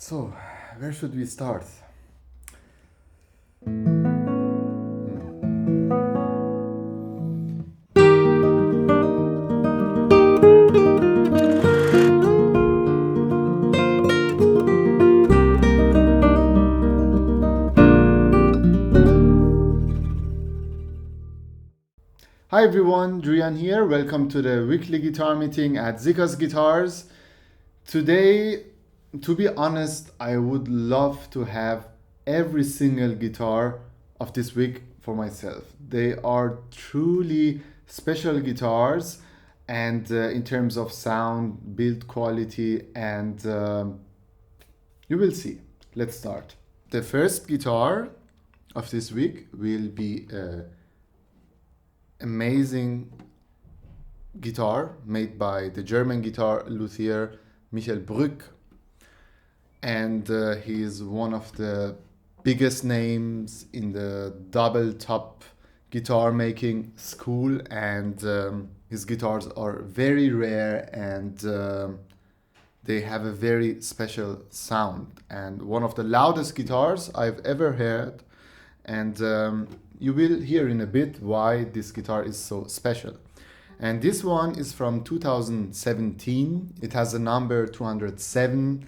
So, where should we start? Hi everyone, Jouyan here. Welcome to the weekly guitar meeting at Siccas Guitars. Today, to be honest, I would love to have every single guitar of this week for myself. They are truly special guitars, and in terms of sound, build quality, and you will see. Let's start. The first guitar of this week will be amazing guitar made by the German guitar luthier Michel Brück, and he is one of the biggest names in the Doubletop guitar making school, and his guitars are very rare, and they have a very special sound and one of the loudest guitars I've ever heard, and you will hear in a bit why this guitar is so special. And this one is from 2017. It has a number 207,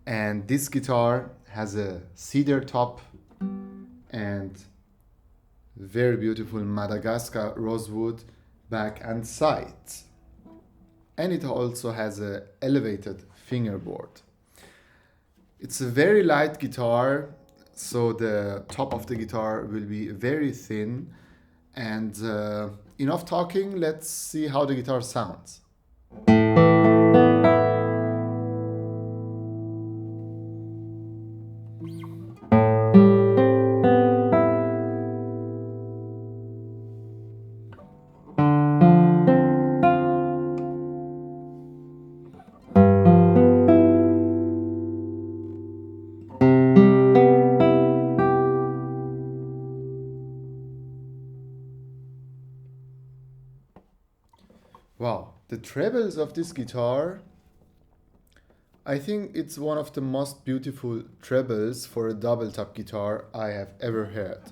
and this guitar has a cedar top and very beautiful Madagascar rosewood back and sides. And it also has a elevated fingerboard. It's a very light guitar, so the top of the guitar will be very thin, and enough talking, let's see how the guitar sounds. Wow, the trebles of this guitar, I think it's one of the most beautiful trebles for a double top guitar I have ever heard.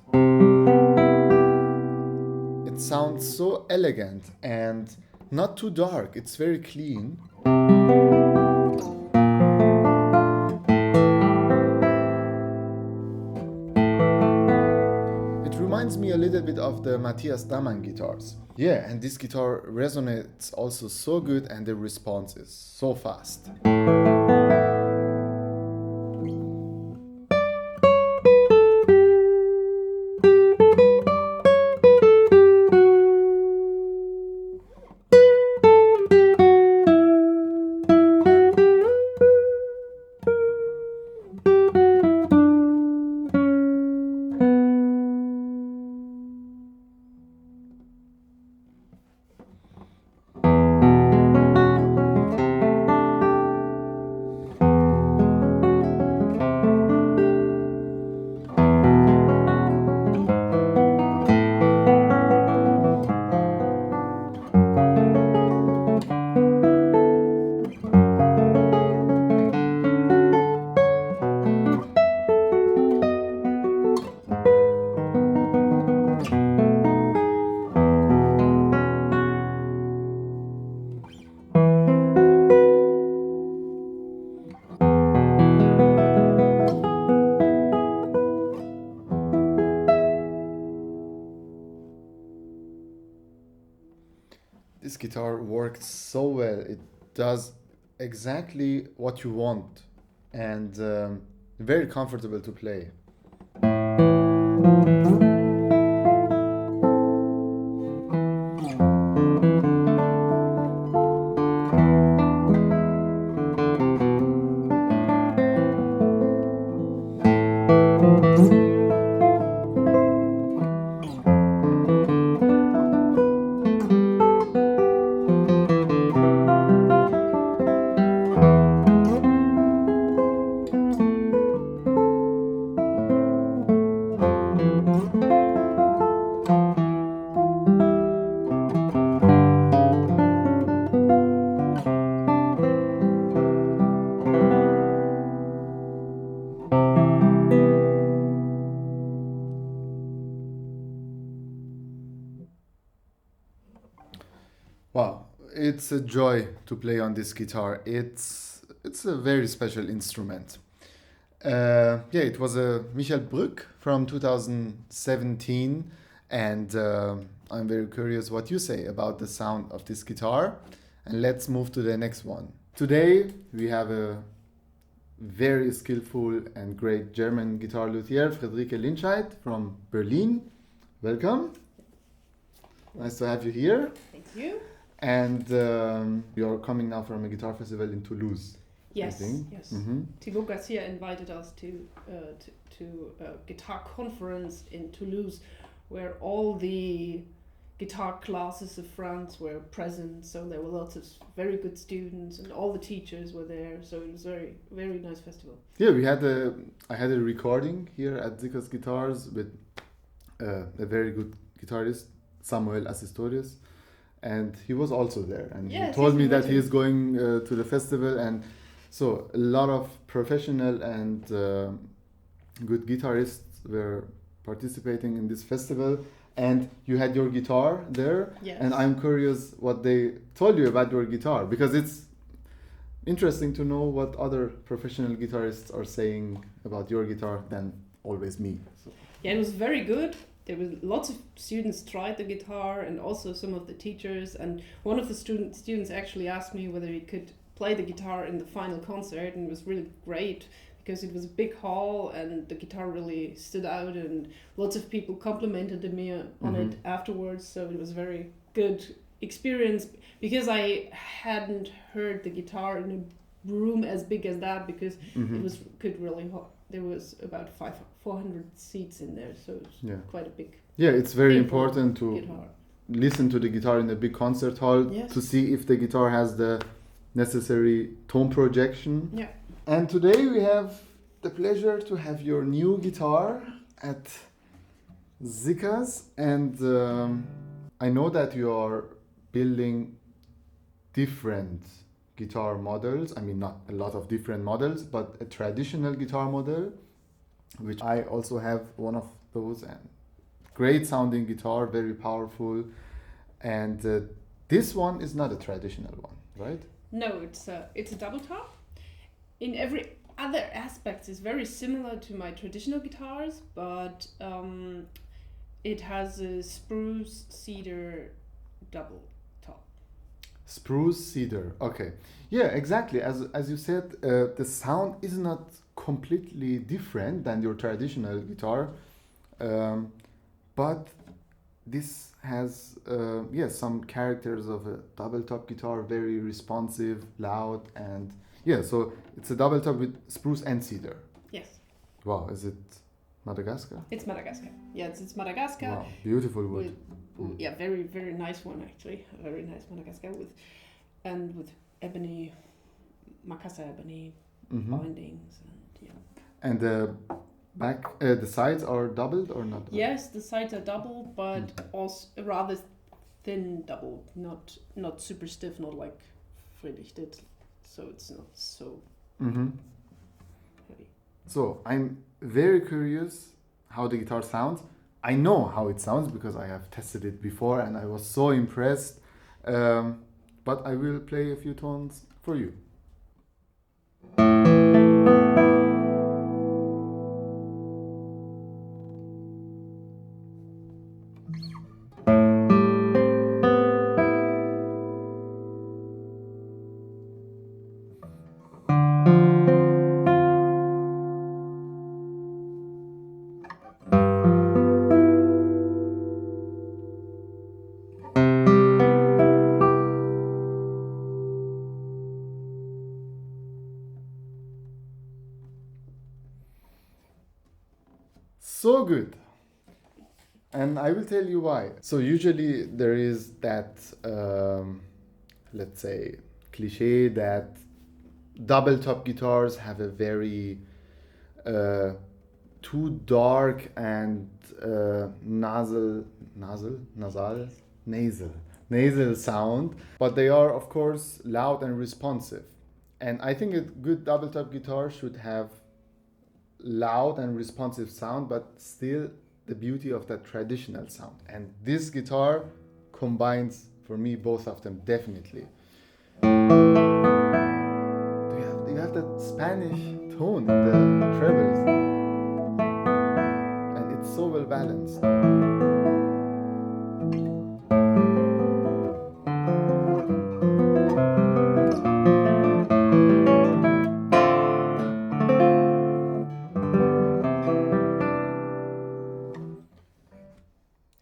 It sounds so elegant and not too dark, it's very clean. It reminds me a little bit of the Matthias Dammann guitars. Yeah, and this guitar resonates also so good, and the response is so fast. This guitar works so well. It does exactly what you want, and very comfortable to play. it's a joy to play on this guitar. It's a very special instrument. It was a Michel Brück from 2017, and I'm very curious what you say about the sound of this guitar. And let's move to the next one. Today we have a very skillful and great German guitar luthier, Friederike Linscheid from Berlin. Welcome. Nice to have you here. Thank you. And you're coming now from a guitar festival in Toulouse. Yes, yes. Mm-hmm. Thibaut Garcia invited us to a guitar conference in Toulouse, where all the guitar classes of France were present. So there were lots of very good students, and all the teachers were there. So it was very, very nice festival. Yeah, I had a recording here at Siccas Guitars with a very good guitarist, Samuel Assistorius, and he was also there. And yes, he told me that he is going to the festival, and so a lot of professional and good guitarists were participating in this festival. And you had your guitar there, yes. And I'm curious what they told you about your guitar, because it's interesting to know what other professional guitarists are saying about your guitar than always me. So. Yeah, it was very good. There was lots of students tried the guitar, and also some of the teachers. And one of the students actually asked me whether he could play the guitar in the final concert, and it was really great because it was a big hall and the guitar really stood out, and lots of people complimented me on it afterwards. So it was a very good experience, because I hadn't heard the guitar in a room as big as that, because it was there was about 400 seats in there, so it's quite a big. Yeah, it's very important to guitar. Listen to the guitar in a big concert hall to see if the guitar has the necessary tone projection. Yeah. And today we have the pleasure to have your new guitar at Siccas, and I know that you are building different guitar models. I mean, not a lot of different models, but a traditional guitar model, which I also have one of those, and great sounding guitar, very powerful. And this one is not a traditional one, right? No, it's a Doubletop. In every other aspect, it's very similar to my traditional guitars, but it has a spruce cedar double top. Spruce cedar, okay. Yeah, exactly. As you said, the sound is not completely different than your traditional guitar, but this has some characters of a double top guitar, very responsive, loud, and so it's a double top with spruce and cedar. Yes. Wow, is it Madagascar? It's Madagascar. Yeah, it's Madagascar. Wow, beautiful wood. Yeah, very, very nice one actually. A very nice Madagascar with ebony, Makassar ebony bindings, And the back, the sides are doubled or not? Yes, the sides are doubled, but also rather thin double, not super stiff, not like Friederich did. So it's not so heavy. So I'm very curious how the guitar sounds. I know how it sounds because I have tested it before and I was so impressed. But I will play a few tones for you. So good. And I will tell you why. So usually there is that, let's say, cliche that double top guitars have a very too dark and nasal sound, but they are of course loud and responsive. And I think a good double top guitar should have loud and responsive sound, but still the beauty of that traditional sound. And this guitar combines for me both of them definitely. You have that Spanish tone in the trebles, and it's so well balanced.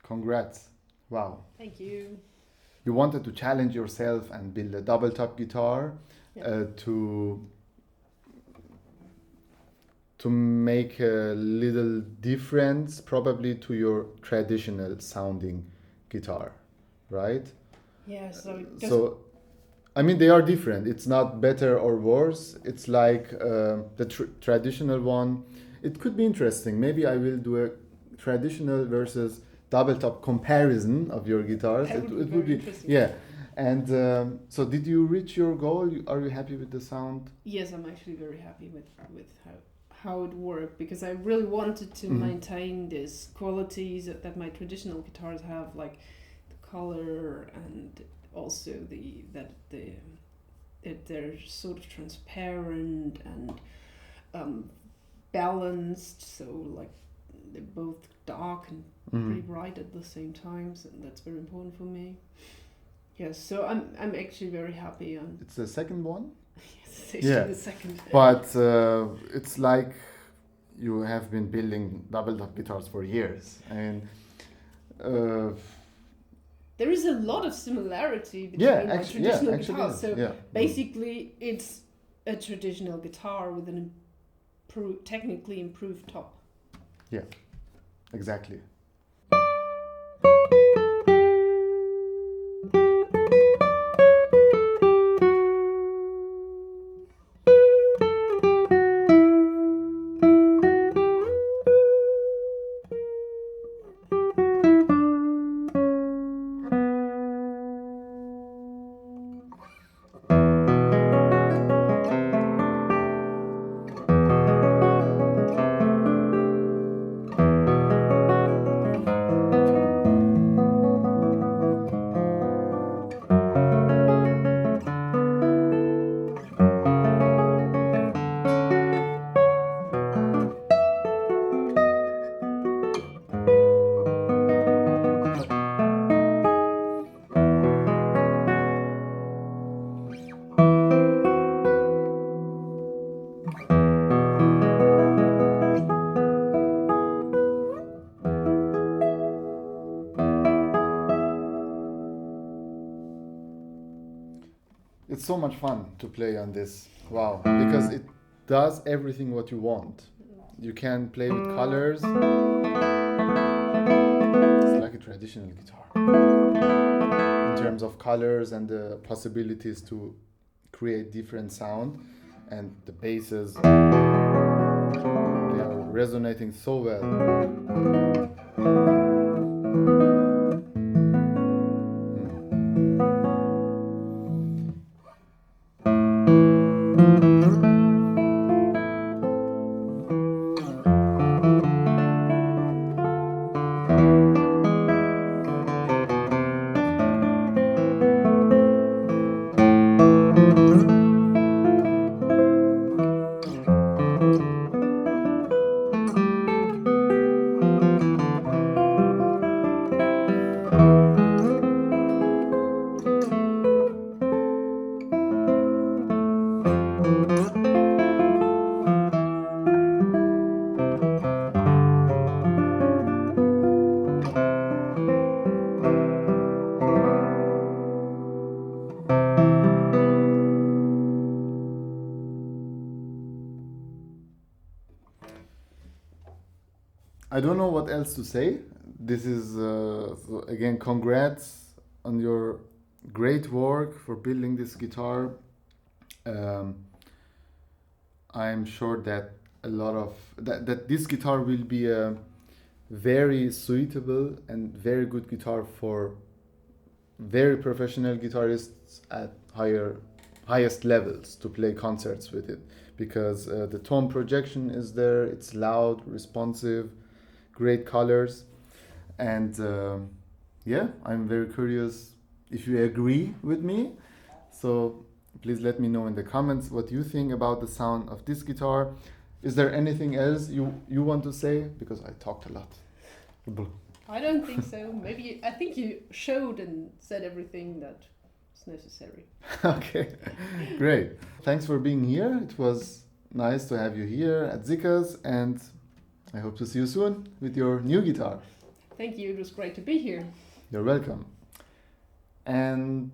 Congrats. Wow. Thank you. You wanted to challenge yourself and build a double top guitar to make a little difference probably to your traditional sounding guitar, right? Yeah, So I mean, they are different. It's not better or worse. It's like the traditional one. It could be interesting. Maybe I will do a traditional versus double top comparison of your guitars. It would be interesting. Yeah. And so, did you reach your goal? Are you happy with the sound? Yes, I'm actually very happy with how it worked, because I really wanted to maintain these qualities that my traditional guitars have, like the color and also that they're sort of transparent and balanced, so like they're both dark and pretty bright at the same time, so that's very important for me. Yes, so I'm actually very happy. It's the second one? Yes, it's actually the second. But it's like you have been building double top guitars for years. And there is a lot of similarity between my traditional guitars. So basically, it's a traditional guitar with an technically improved top. Yeah, exactly. It's so much fun to play on this. Wow, because it does everything what you want. You can play with colors. It's like a traditional guitar. In terms of colors and the possibilities to create different sound, and the basses, they are resonating so well. I don't know what else to say. This is, so again, congrats on your great work for building this guitar. I'm sure that a lot of that this guitar will be a very suitable and very good guitar for very professional guitarists at highest levels to play concerts with it, because the tone projection is there, it's loud, responsive, great colors, and I'm very curious if you agree with me. So Please let me know in the comments what you think about the sound of this guitar. Is there anything else you want to say? Because I talked a lot. I don't think so. Maybe I think you showed and said everything that is necessary. Okay, great. Thanks for being here. It was nice to have you here at Siccas, and I hope to see you soon with your new guitar. Thank you. It was great to be here. You're welcome. And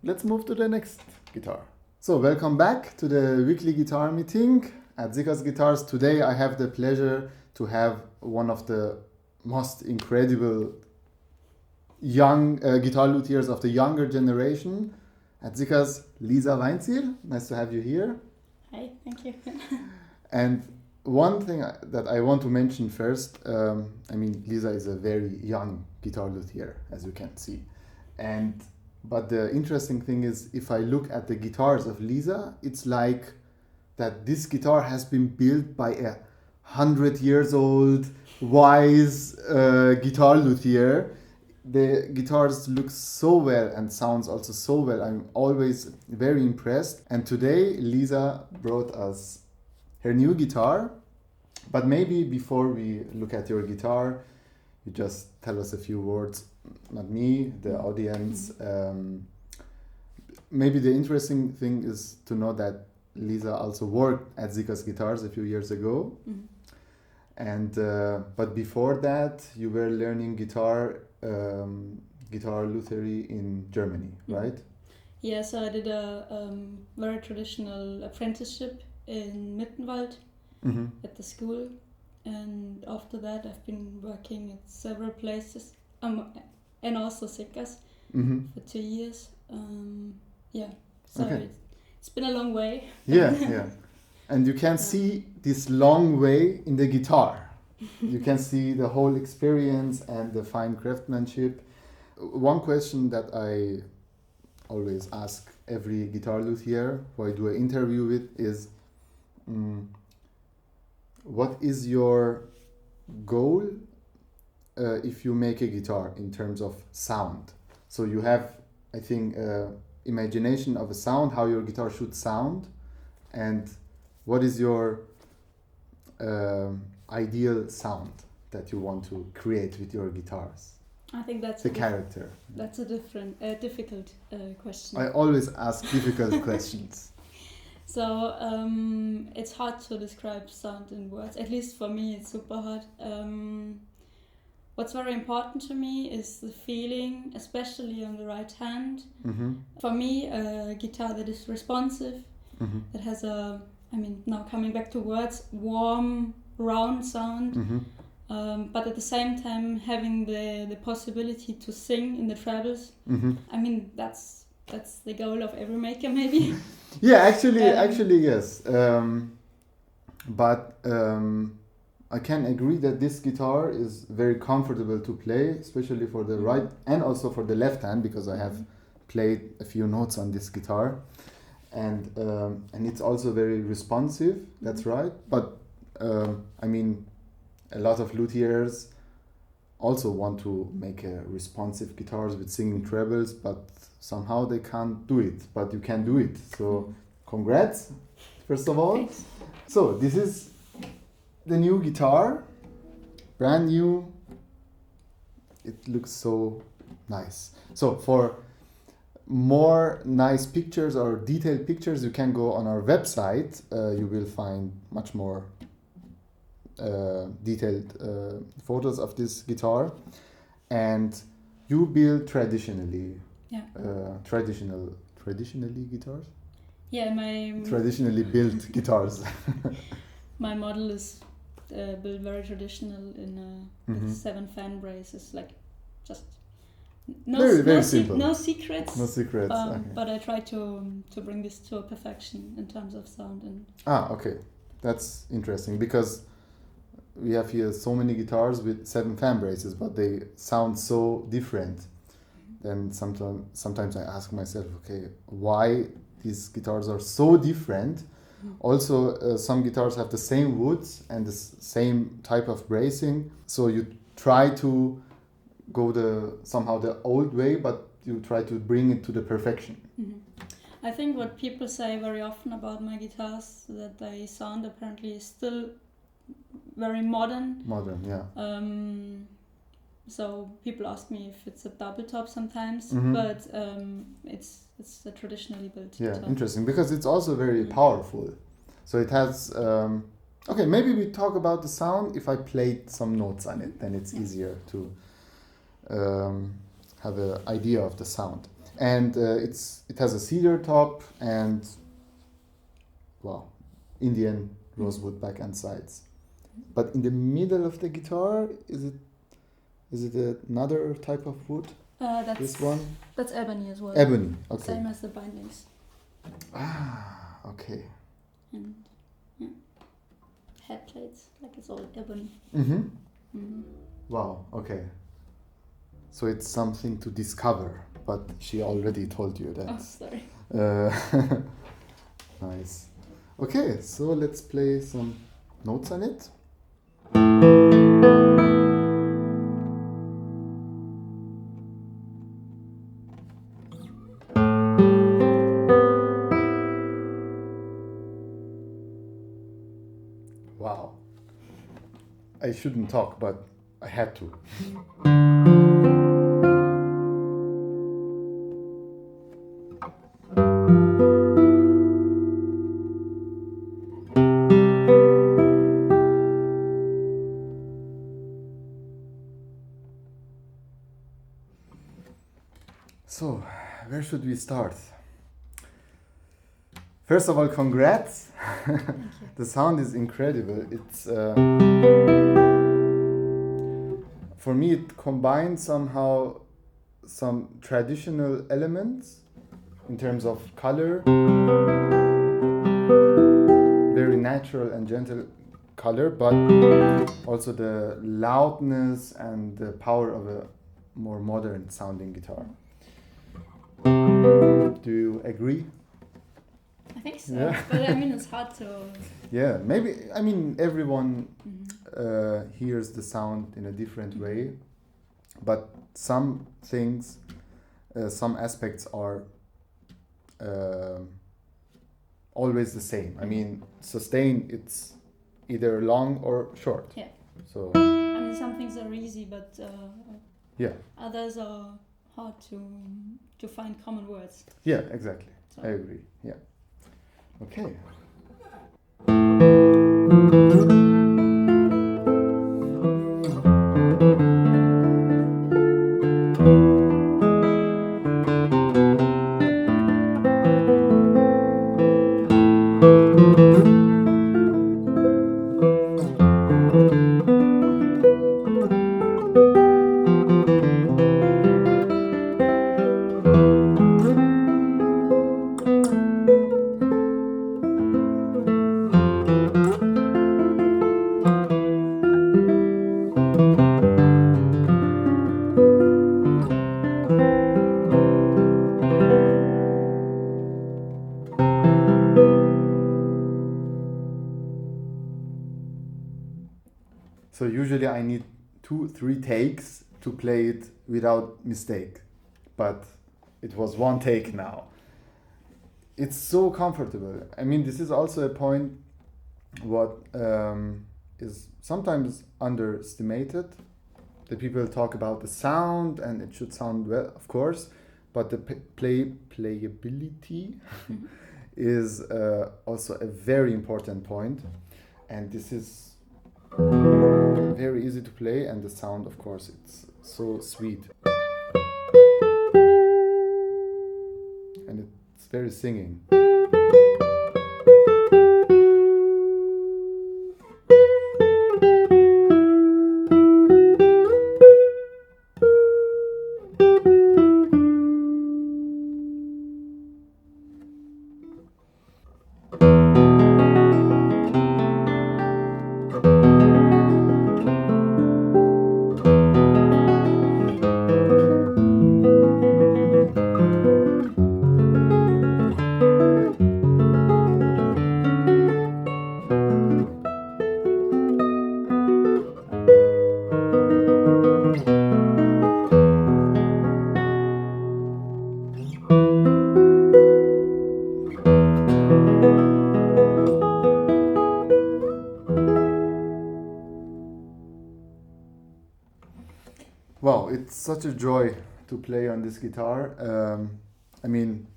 let's move to the next guitar. So welcome back to the weekly guitar meeting at Siccas Guitars. Today I have the pleasure to have one of the most incredible young guitar luthiers of the younger generation at Siccas, Lisa Weinzierl. Nice to have you here. Hi, thank you. And one thing that I want to mention first, Lisa is a very young guitar luthier, as you can see. But the interesting thing is, if I look at the guitars of Lisa, it's like that this guitar has been built by a 100-year-old wise guitar luthier. The guitars look so well and sounds also so well. I'm always very impressed. And today Lisa brought us her new guitar. But maybe before we look at your guitar, you just tell us a few words. Not me, the audience. Maybe the interesting thing is to know that Lisa also worked at Siccas Guitars a few years ago. Mm-hmm. And but before that, you were learning guitar lutherie in Germany, right? Yeah, so I did a very traditional apprenticeship in Mittenwald at the school, and after that I've been working at several places, and also Siccas for 2 years. So okay. It's been a long way. Yeah. And you can see this long way in the guitar. You can see the whole experience and the fine craftsmanship. One question that I always ask every guitar luthier who I do an interview with is, what is your goal if you make a guitar in terms of sound? So you have, I think, imagination of a sound, how your guitar should sound, and what is your ideal sound that you want to create with your guitars? I think that's the character. That's a difficult question. I always ask difficult questions. So it's hard to describe sound in words. At least for me, it's super hard. What's very important to me is the feeling, especially on the right hand. Mm-hmm. For me, a guitar that is responsive, that has now coming back to words, warm, round sound, but at the same time having the possibility to sing in the trebles. That's the goal of every maker, maybe. Yeah, actually, yes. But I can agree that this guitar is very comfortable to play, especially for the right and also for the left hand, because I have played a few notes on this guitar, and it's also very responsive. That's right. But a lot of luthiers also want to make responsive guitars with singing trebles, but somehow they can't do it. But you can do it. So, congrats, first of all. Thanks. So this is the new guitar, brand new. It looks so nice. So for more nice pictures or detailed pictures, you can go on our website. You will find much more detailed photos of this guitar. And you build traditionally. Yeah. Traditionally guitars? Yeah, my traditionally built guitars. My model is built very traditional in with 7 fan braces, like just very simple. No secrets. No secrets. Okay. But I try to bring this to a perfection in terms of sound and. Okay, that's interesting because we have here so many guitars with 7 fan braces, but they sound so different. Then sometimes I ask myself, okay, why these guitars are so different? Also, some guitars have the same woods and the same type of bracing, so you try to go somehow the old way, but you try to bring it to the perfection. I think what people say very often about my guitars, that they sound apparently still very modern. Modern, yeah. So people ask me if it's a Doubletop sometimes, Mhm. but it's a traditionally built Yeah, guitar. interesting, because it's also very powerful. So it has. Okay, maybe we talk about the sound. If I played some notes on it, then it's easier to have an idea of the sound. And it has a cedar top and, well, Indian rosewood back and sides. But in the middle of the guitar, is it another type of wood? This one? That's ebony as well. Ebony. Okay. Same as the bindings. Ah, okay. And head plates, like it's all ebony. Mm-hmm. Mm-hmm. Wow, okay. So it's something to discover, but she already told you that. Oh, sorry. Nice. Okay, so let's play some notes on it. Wow. I shouldn't talk, but I had to. So, where should we start? First of all, congrats. Thank you. The sound is incredible. It's for me, it combines somehow some traditional elements in terms of color, very natural and gentle color, but also the loudness and the power of a more modern sounding guitar. Do you agree? I think so. Yeah. But I mean, it's hard to. Yeah, maybe, I mean, everyone hears the sound in a different way, but some things, some aspects are always the same. I mean, sustain, it's either long or short. Yeah. So, I mean, some things are easy, but yeah, others are hard to find common words. yeah, exactly. So. I agree. Yeah. Okay. So usually I need 2-3 takes to play it without mistake, but it was one take now. It's so comfortable. I mean, this is also a point what is sometimes underestimated. The people talk about the sound and it should sound well, of course, but the playability is also a very important point, and this is very easy to play, and the sound, of course, it's so sweet and it's very singing. it's such a joy to play on this guitar. I mean,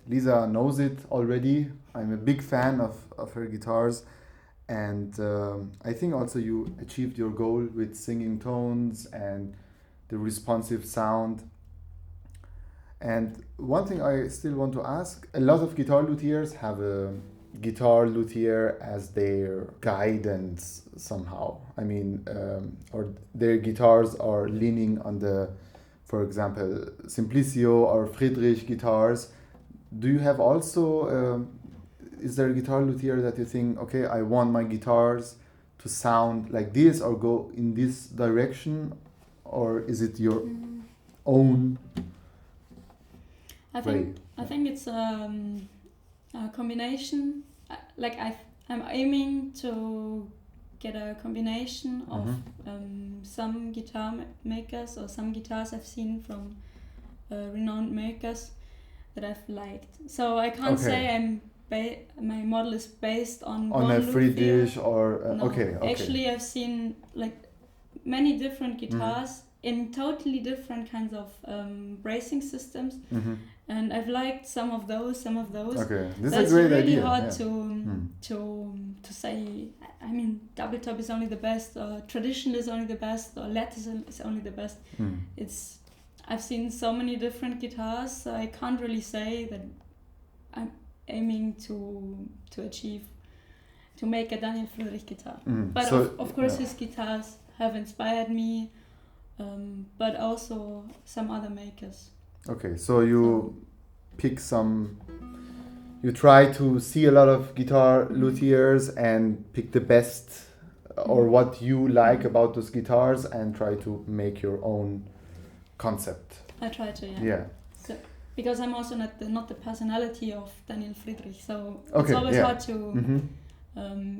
Lisa knows it already. I'm a big fan of her guitars. And I think also you achieved your goal with singing tones and the responsive sound. And one thing I still want to ask, a lot of guitar luthiers have a guitar luthier as their guidance somehow. I mean, or their guitars are leaning on the, for example, Simplicio or Friederich guitars. Do you have also, is there a guitar luthier that you think, okay, I want my guitars to sound like this or go in this direction? Or is it your own I think it's a combination. Like I'm aiming to get a combination of some guitar makers or some guitars I've seen from renowned makers that I've liked. So I can't say my model is based on a Friedrich or no. Okay. Actually, I've seen like many different guitars in totally different kinds of bracing systems, and I've liked some of those. Okay, this That's is a great really idea. hard to say. I mean, Doubletop is only the best, or traditional is only the best, or lattice is only the best. I've seen so many different guitars, so I can't really say that I'm aiming to achieve to make a Daniel Friederich guitar. But so, of course, his guitars have inspired me, but also some other makers. Okay, so you pick some. You try to see a lot of guitar luthiers and pick the best or what you like about those guitars and try to make your own concept. I try to, Yeah. So, because I'm also not the personality of Daniel Friederich, so it's always hard to.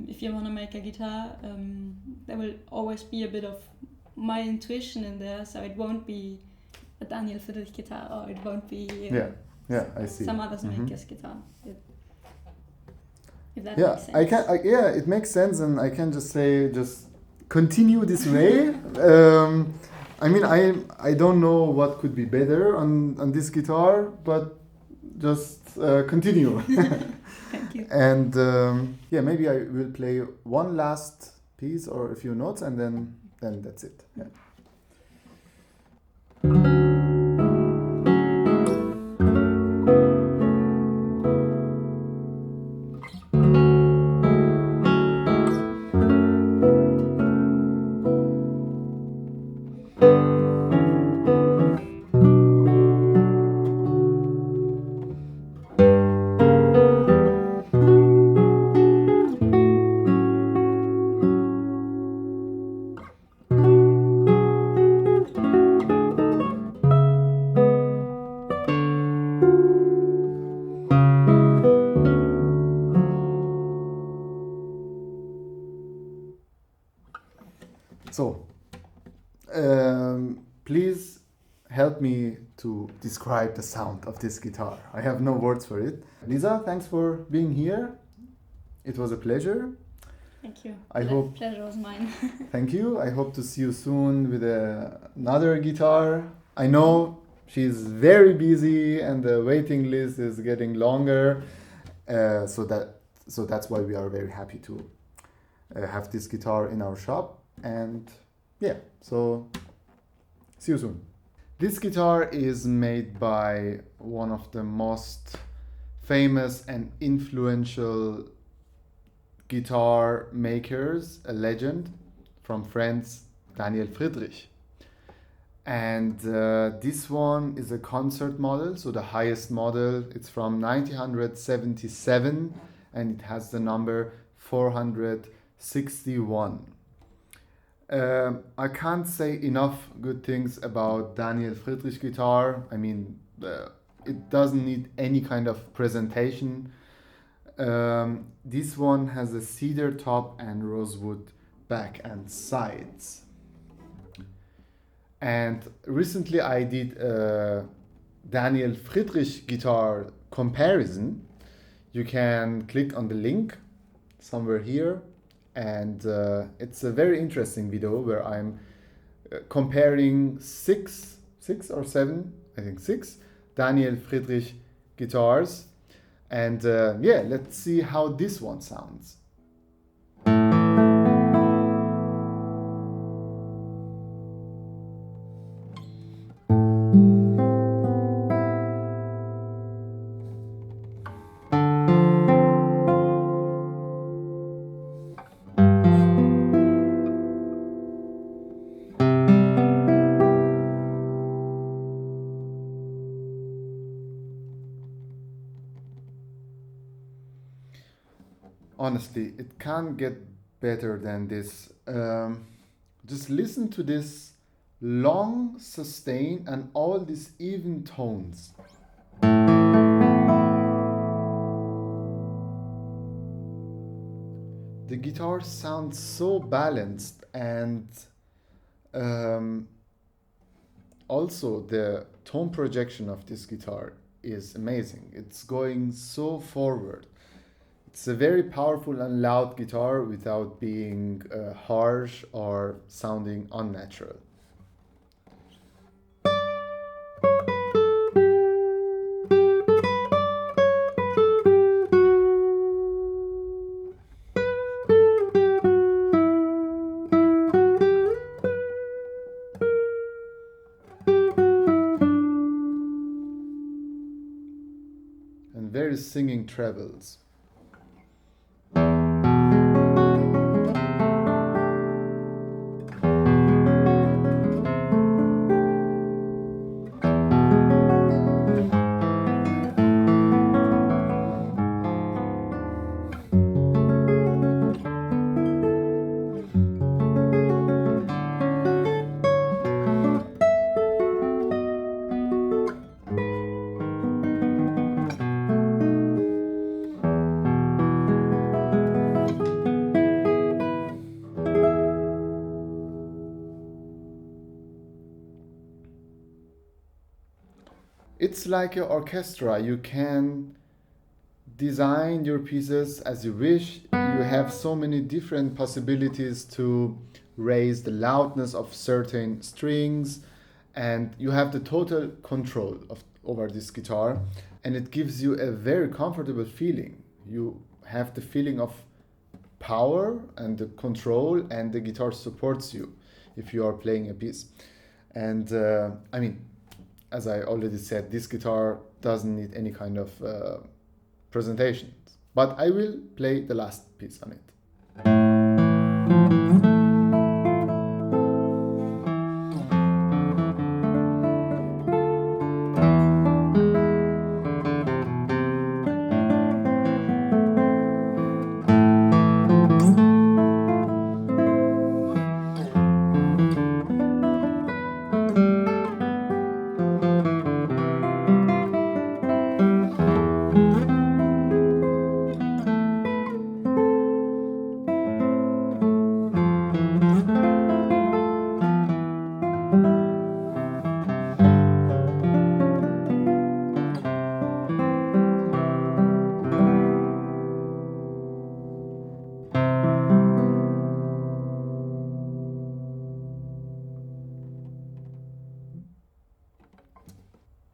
If you want to make a guitar, there will always be a bit of my intuition in there, so it won't be a Daniel Friederich guitar, or it won't be I see. some others makers guitar. If that makes sense. It makes sense, and I can just say, just continue this way. I mean, I don't know what could be better on this guitar, but just continue. Thank you. And maybe I will play one last piece or a few notes, and then that's it. Yeah. So, please help me to describe the sound of this guitar. I have no words for it. Lisa, thanks for being here. It was a pleasure. Thank you. Pleasure was mine. Thank you. I hope to see you soon with another guitar. I know she's very busy and the waiting list is getting longer. So that's why we are very happy to have this guitar in our shop. And so see you soon. This guitar is made by one of the most famous and influential guitar makers, a legend from France, Daniel Friederich. And this one is a concert model, so the highest model. It's from 1977 and it has the number 461. I can't say enough good things about Daniel Friederich guitar. I mean, it doesn't need any kind of presentation. This one has a cedar top and rosewood back and sides. And recently I did a Daniel Friederich guitar comparison. You can click on the link somewhere here. And it's a very interesting video where I'm comparing six or seven, I think six, Daniel Friederich guitars. And let's see how this one sounds. Honestly, it can't get better than this. Just listen to this long sustain and all these even tones. The guitar sounds so balanced, and also the tone projection of this guitar is amazing. It's going so forward. It's a very powerful and loud guitar without being harsh or sounding unnatural. And very singing trebles. It's like an orchestra. You can design your pieces as you wish. You have so many different possibilities to raise the loudness of certain strings, and you have the total control over this guitar, and it gives you a very comfortable feeling. You have the feeling of power and the control, and the guitar supports you if you are playing a piece. And as I already said, this guitar doesn't need any kind of presentation. But I will play the last piece on it.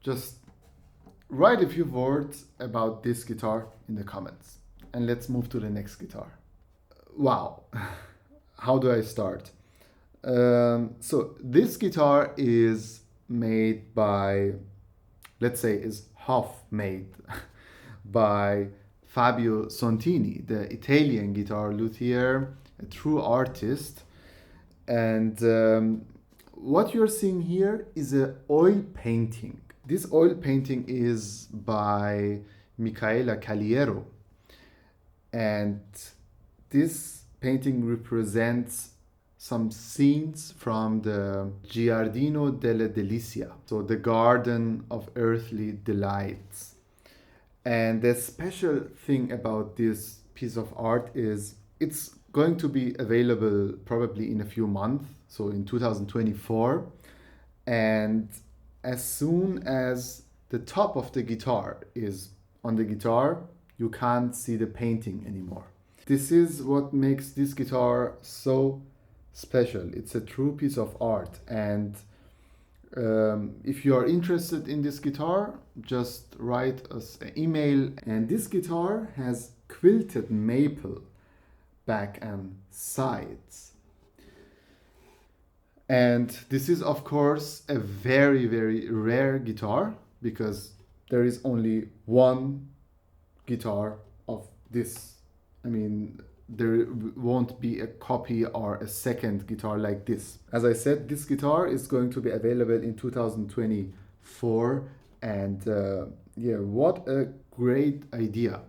Just write a few words about this guitar in the comments, and let's move to the next guitar. Wow, how do I start? So this guitar is made by, let's say, is half made by Fabio Zontini, the Italian guitar luthier, a true artist. And what you're seeing here is an oil painting. This oil painting is by Michele Caliero, and this painting represents some scenes from the Giardino della Delizia, so the Garden of Earthly Delights. And the special thing about this piece of art is it's going to be available probably in a few months, so in 2024. And as soon as the top of the guitar is on the guitar, you can't see the painting anymore. This is what makes this guitar so special. It's a true piece of art. And if you are interested in this guitar, just write us an email. And this guitar has quilted maple back and sides. And this is, of course, a very, very rare guitar because there is only one guitar of this. I mean, there won't be a copy or a second guitar like this. As I said, this guitar is going to be available in 2024. And what a great idea.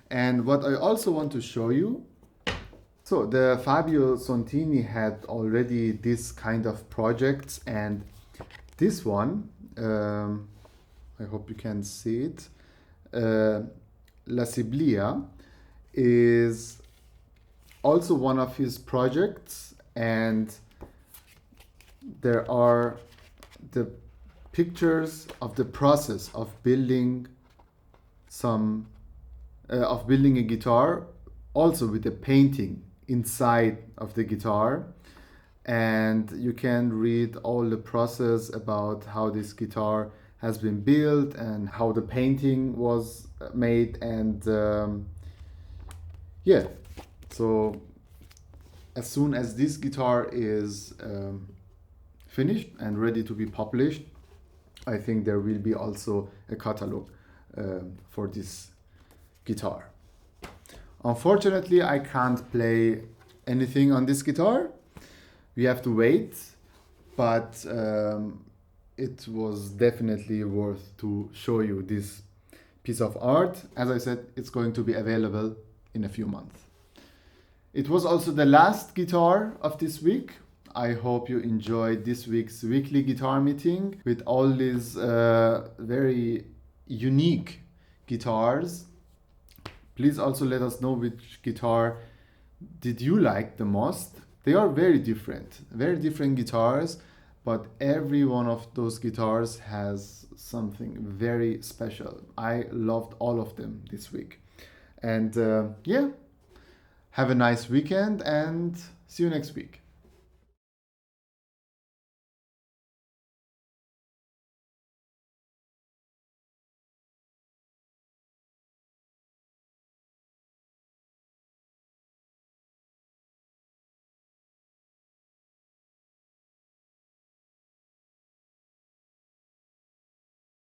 And what I also want to show you, so the Fabio Zontini had already this kind of projects, and this one, I hope you can see it, La Siblia, is also one of his projects, and there are the pictures of the process of building a guitar, also with a painting inside of the guitar, and you can read all the process about how this guitar has been built and how the painting was made. And so as soon as this guitar is finished and ready to be published, I think there will be also a catalog for this guitar. Unfortunately, I can't play anything on this guitar. We have to wait, but it was definitely worth to show you this piece of art. As I said, it's going to be available in a few months. It was also the last guitar of this week. I hope you enjoyed this week's weekly guitar meeting with all these very unique guitars. Please also let us know which guitar did you like the most. They are very different guitars, but every one of those guitars has something very special. I loved all of them this week. And have a nice weekend and see you next week.